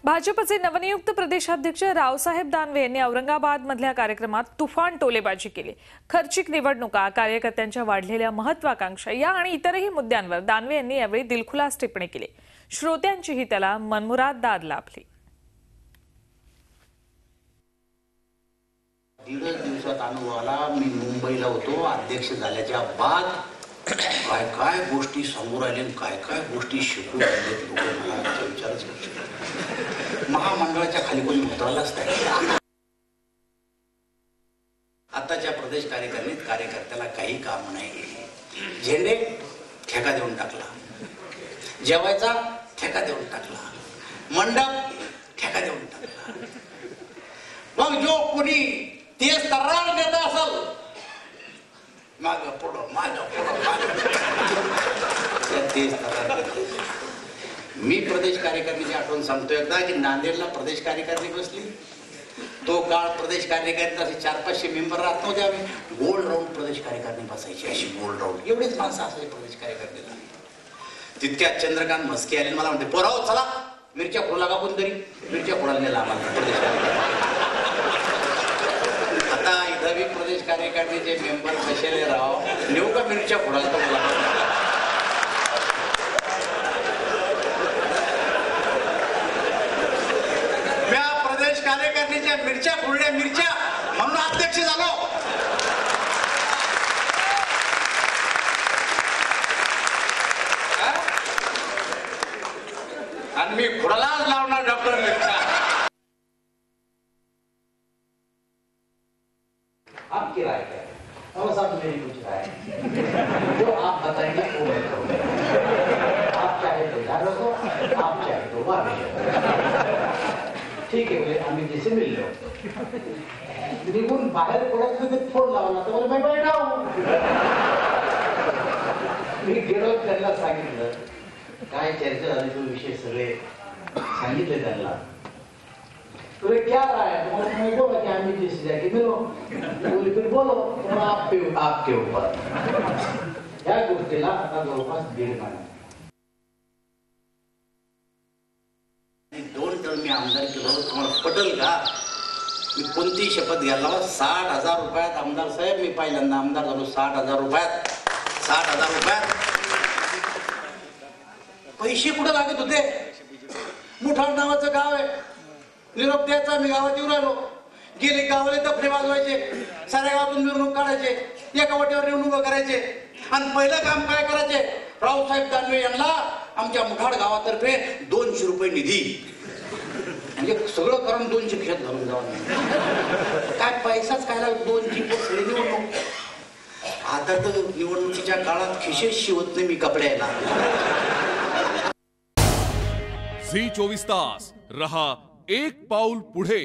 भाजपचे नवनियुक्त प्रदेशाध्यक्ष रावसाहेब दानवे यांनी औरंगाबाद मधल्या कार्यक्रमात तुफान टोलेबाजी केली। खर्चिक निवडणुका, कार्यकर्त्यांच्या वाढलेल्या महत्त्वाकांक्षा या आणि इतरही मुद्द्यांवर दानवे यांनी यावेळी दिलखुलास टिप्पणी केली। श्रोत्यांचीही त्याला मनमुराद दाद लाभली। दीड दिवसात अनुभव आला। मी मुंबईला होतो, अध्यक्ष झाल्याच्या बाद काय काय गोष्टी समोर आल्या, काय काय गोष्टी शिकून आले लोक मला विचारच करतात। महामंडळाच्या खाली कोणी उतरलाच नाही। आताच्या प्रदेश कार्यकारिणीत कार्यकर्त्याला काही काम नाही। झेंडे ठेका देऊन टाकला, जेवायचा ठेका देऊन टाकला, मंडप ठेका देऊन टाकला। मग जो कोणी तेच तर्रार देत असेल मागं पुढं मागं पुढं तेच तर्रार देत। मी प्रदेश कार्यकारिणीची आठवण सांगतो एकदा की नांदेडला प्रदेश कार्यकारिणी बसली। तो काळ प्रदेश कार्यकारिणीत असे 400-500 मेंबर राहत नव्हते। आम्ही गोल राऊंड प्रदेश कार्यकारिणी बसायची, अशी गोल राऊंड एवढीच माणसं असायची प्रदेश कार्यकारिणीला। तितक्यात चंद्रकांत म्हस्के आले, मला म्हणते पोराव चला मिरच्या फोडू लागा, कोणतरी मिरच्या फोडायला नेला आम्हाला प्रदेश कार्यकारिणी। आता इथं बी प्रदेश कार्यकारिणीचे मेंबर कशाले राव, नेऊ का मिरच्या फोडायला? तर मला प्रदेश कार्यकारिणीच्या मिरच्या फोडल्या, मिरच्या म्हणून अध्यक्ष झालो। आणि मी फोडायलाच लावणार डॉक्टर मिरच्या। आपकी राय क्या है? और साहब मेरी कुछ राय है, जो आप बताएंगे वो मैं करूँगा। आप चाहे तो याद रखो, आप चाहे तो वापस ठीक है। बोले आम्ही जैसे मिल लो निघून बाहेर पडत ते फोन लावला तर बोले मैं बैठा हूँ। मी गेलो, त्यांना सांगितलं काय चर्चा झाली तो विषय सगळे सांगितले त्यांना। तो क्या राय है? तो मैं बोला कि आम्ही जैसे जाके मिलो। बोले फिर बोलो। तो आपके ऊपर या गोष्टीला आता जवळपास 1.5 महिना 2 टर्म मी आमदार केलो। तुम्हाला पटेल का? मी कोणती शपथ घ्यायला 60,000 रुपयात आमदार साहेब, मी पहिल्यांदा आमदार झालो 60,000 रुपयात। 60,000 रुपयात पैसे कुठे लागत होते? मुठाड नावाचं गाव आहे, निरोप द्यायचा, मी गावात येऊन राहिलो। गेले गावाले दफने वाजवायचे, साऱ्या गावातून मिरवणूक काढायचे, एका वाटेवर निवडणूक करायचे। आणि पहिलं काम काय करायचे? रावसाहेब दानवे यांना आमच्या मुठाड गावातर्फे 200 रुपये निधी, म्हणजे सगळं करून 200 खिशात घालून जावं। काय पैसाच काय लागत? 200 सगळी निवडणूक। आता तर निवडणुकीच्या काळात खिशेच शिवत नाही मी कपड्याला। झी 24 तास रहा एक पाऊल पुढे।